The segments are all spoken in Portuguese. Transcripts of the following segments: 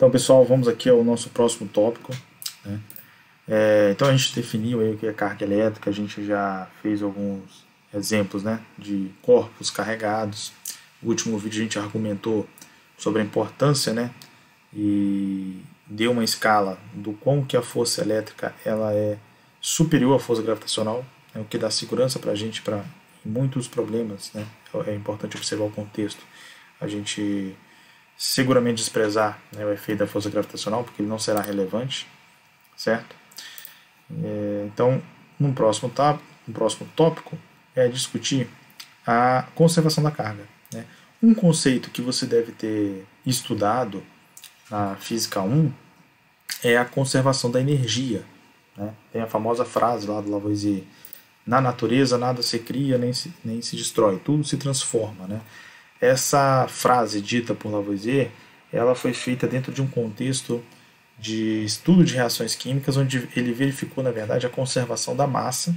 Então, pessoal, vamos aqui ao nosso próximo tópico, né? Então, a gente definiu aí o que é carga elétrica, a gente já fez alguns exemplos, né, de corpos carregados. No último vídeo a gente argumentou sobre a importância, né, e deu uma escala do quão que a força elétrica ela é superior à força gravitacional, né, o que dá segurança para a gente para muitos problemas, né. É importante observar o contexto. A gente seguramente desprezar, né, o efeito da força gravitacional, porque ele não será relevante, certo? Então, no próximo tópico é discutir a conservação da carga, né? Um conceito que você deve ter estudado na Física 1 é a conservação da energia, né? Tem a famosa frase lá do Lavoisier: na natureza nada se cria nem se destrói, tudo se transforma, né? Essa frase dita por Lavoisier, ela foi feita dentro de um contexto de estudo de reações químicas, onde ele verificou, na verdade, a conservação da massa,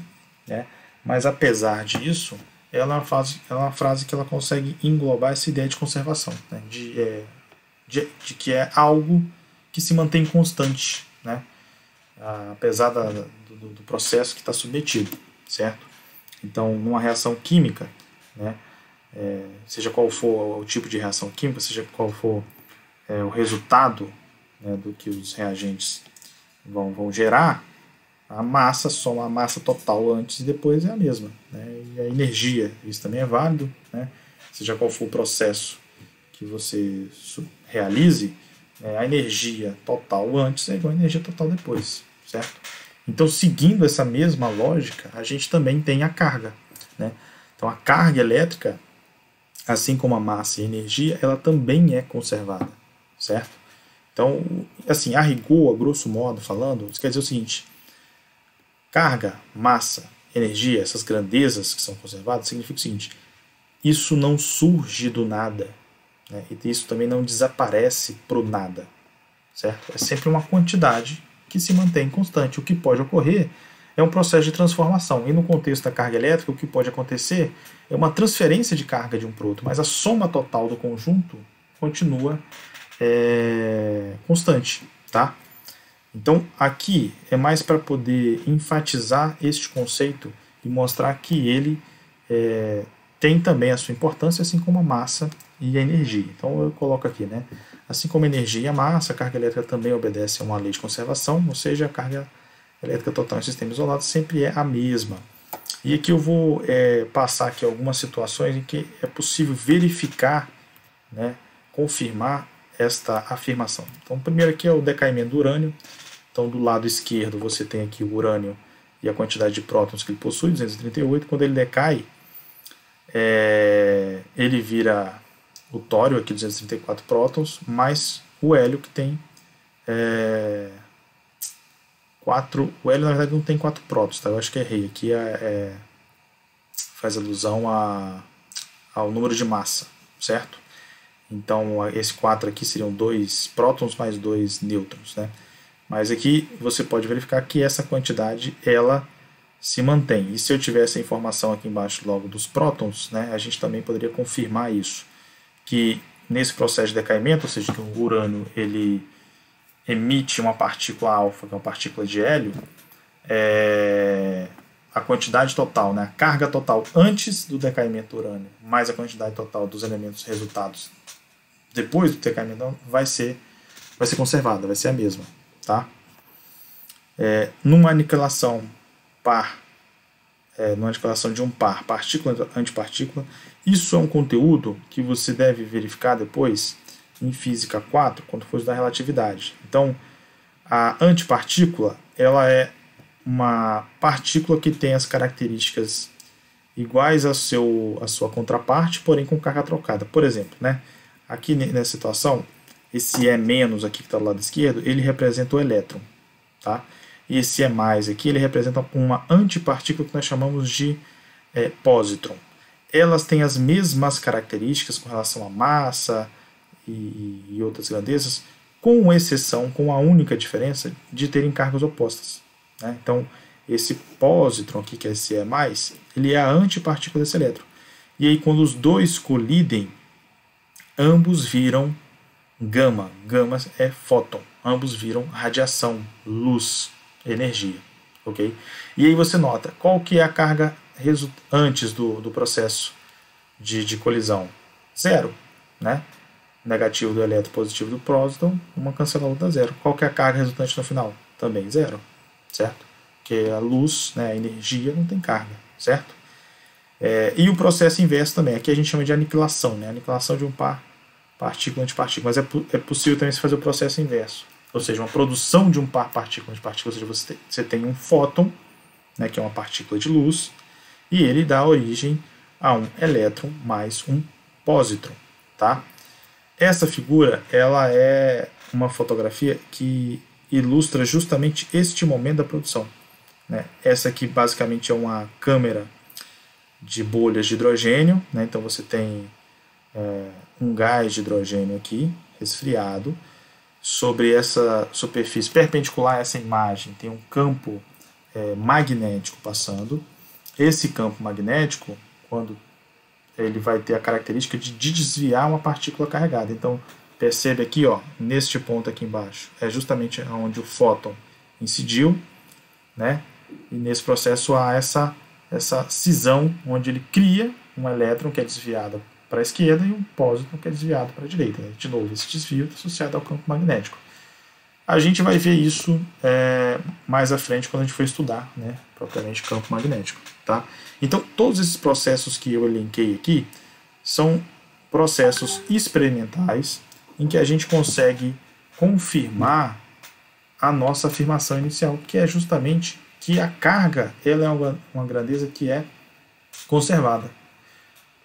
né? Mas, apesar disso, ela é uma frase que ela consegue englobar essa ideia de conservação, né? de que é algo que se mantém constante, né? Apesar do processo que está submetido, certo? Então, numa reação química, né, seja qual for o tipo de reação química, seja qual for o resultado, né, do que os reagentes vão gerar, a massa soma a massa total antes e depois é a mesma, né? E a energia, isso também é válido, né? Seja qual for o processo que você realize, a energia total antes é igual a energia total depois, certo? Então, seguindo essa mesma lógica, a gente também tem a carga, né? Então, a carga elétrica, assim como a massa e a energia, ela também é conservada, certo? Então, assim, a rigor, a grosso modo falando, isso quer dizer o seguinte: carga, massa, energia, essas grandezas que são conservadas, significa o seguinte: isso não surge do nada, né? E isso também não desaparece pro nada, certo? É sempre uma quantidade que se mantém constante. O que pode ocorrer é um processo de transformação. E no contexto da carga elétrica, o que pode acontecer é uma transferência de carga de um para o outro, mas a soma total do conjunto continua constante, tá? Então, aqui é mais para poder enfatizar este conceito e mostrar que ele tem também a sua importância, assim como a massa e a energia. Então, eu coloco aqui, né? Assim como a energia e a massa, a carga elétrica também obedece a uma lei de conservação, ou seja, a carga elétrica total em sistema isolado sempre é a mesma. E aqui eu vou passar aqui algumas situações em que é possível verificar, né, confirmar esta afirmação. Então, primeiro aqui é o decaimento do urânio. Então, do lado esquerdo você tem aqui o urânio e a quantidade de prótons que ele possui, 238. Quando ele decai, ele vira o tório, aqui 234 prótons, mais o hélio, que tem 4. O hélio, na verdade, não tem 4 prótons, tá? Eu acho que errei. Aqui faz alusão ao número de massa, certo? Então, esse 4 aqui seriam 2 prótons mais 2 nêutrons, né? Mas aqui você pode verificar que essa quantidade ela se mantém. E se eu tivesse a informação aqui embaixo logo dos prótons, né, a gente também poderia confirmar isso. Que nesse processo de decaimento, ou seja, que o urânio ele emite uma partícula alfa, que é uma partícula de hélio, a quantidade total, né, a carga total antes do decaimento do urânio, mais a quantidade total dos elementos resultados depois do decaimento, vai ser conservada, vai ser a mesma. Tá? Numa aniquilação numa aniquilação de um par, partícula-antipartícula, isso é um conteúdo que você deve verificar depois em Física 4, quando for estudar relatividade. Então, a antipartícula ela é uma partícula que tem as características iguais à sua contraparte, porém com carga trocada. Por exemplo, né, aqui nessa situação, esse E- aqui que está do lado esquerdo, ele representa o elétron, tá? E esse E- aqui, ele representa uma antipartícula que nós chamamos de pósitron. Elas têm as mesmas características com relação à massa e outras grandezas, com exceção, com a única diferença de terem cargas opostas, né? Então, esse pósitron aqui, que é esse E+, ele é a antipartícula desse elétron. E aí, quando os dois colidem, ambos viram gama. Gama é fóton. Ambos viram radiação, luz, energia. Ok? E aí você nota qual que é a carga antes do processo de colisão. 0. Né? Negativo do elétron, positivo do próton, uma cancela a outra, 0. Qual que é a carga resultante no final? Também 0. Certo? Porque a luz, né, a energia, não tem carga. Certo? E o processo inverso também. Aqui a gente chama de aniquilação. Né? Aniquilação de um par partícula-antipartícula. Mas é possível também se fazer o processo inverso. Ou seja, uma produção de um par partícula-antipartícula. Ou seja, você tem um fóton, né, que é uma partícula de luz, e ele dá origem a um elétron mais um pósitron. Tá? Essa figura ela é uma fotografia que ilustra justamente este momento da produção. Né? Essa aqui basicamente é uma câmera de bolhas de hidrogênio. Né? Então você tem um gás de hidrogênio aqui, resfriado. Sobre essa superfície perpendicular a essa imagem tem um campo magnético passando. Esse campo magnético, quando ele vai ter a característica de desviar uma partícula carregada. Então, percebe aqui, ó, neste ponto aqui embaixo, é justamente onde o fóton incidiu, né? E nesse processo há essa cisão, onde ele cria um elétron que é desviado para a esquerda e um pósitron que é desviado para a direita. Né? De novo, esse desvio está associado ao campo magnético. A gente vai ver isso mais à frente quando a gente for estudar, né, propriamente campo magnético. Tá? Então, todos esses processos que eu elenquei aqui são processos experimentais em que a gente consegue confirmar a nossa afirmação inicial, que é justamente que a carga ela é uma grandeza que é conservada.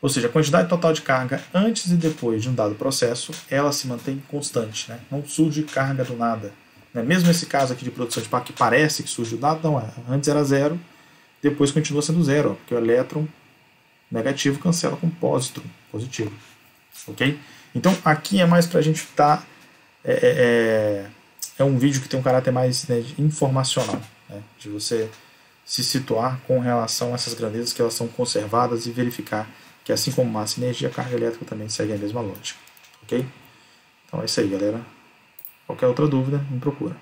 Ou seja, a quantidade total de carga antes e depois de um dado processo, ela se mantém constante. Né? Não surge carga do nada. Né? Mesmo esse caso aqui de produção de par que parece que surge do nada, não é. Antes era 0, depois continua sendo 0, porque o elétron negativo cancela com pósitron positivo. Ok? Então aqui é mais para a gente estar... É um vídeo que tem um caráter mais, né, informacional. Né? De você se situar com relação a essas grandezas que elas são conservadas e verificar que assim como massa e energia, a carga elétrica também segue a mesma lógica. Ok? Então é isso aí, galera. Qualquer outra dúvida, me procura.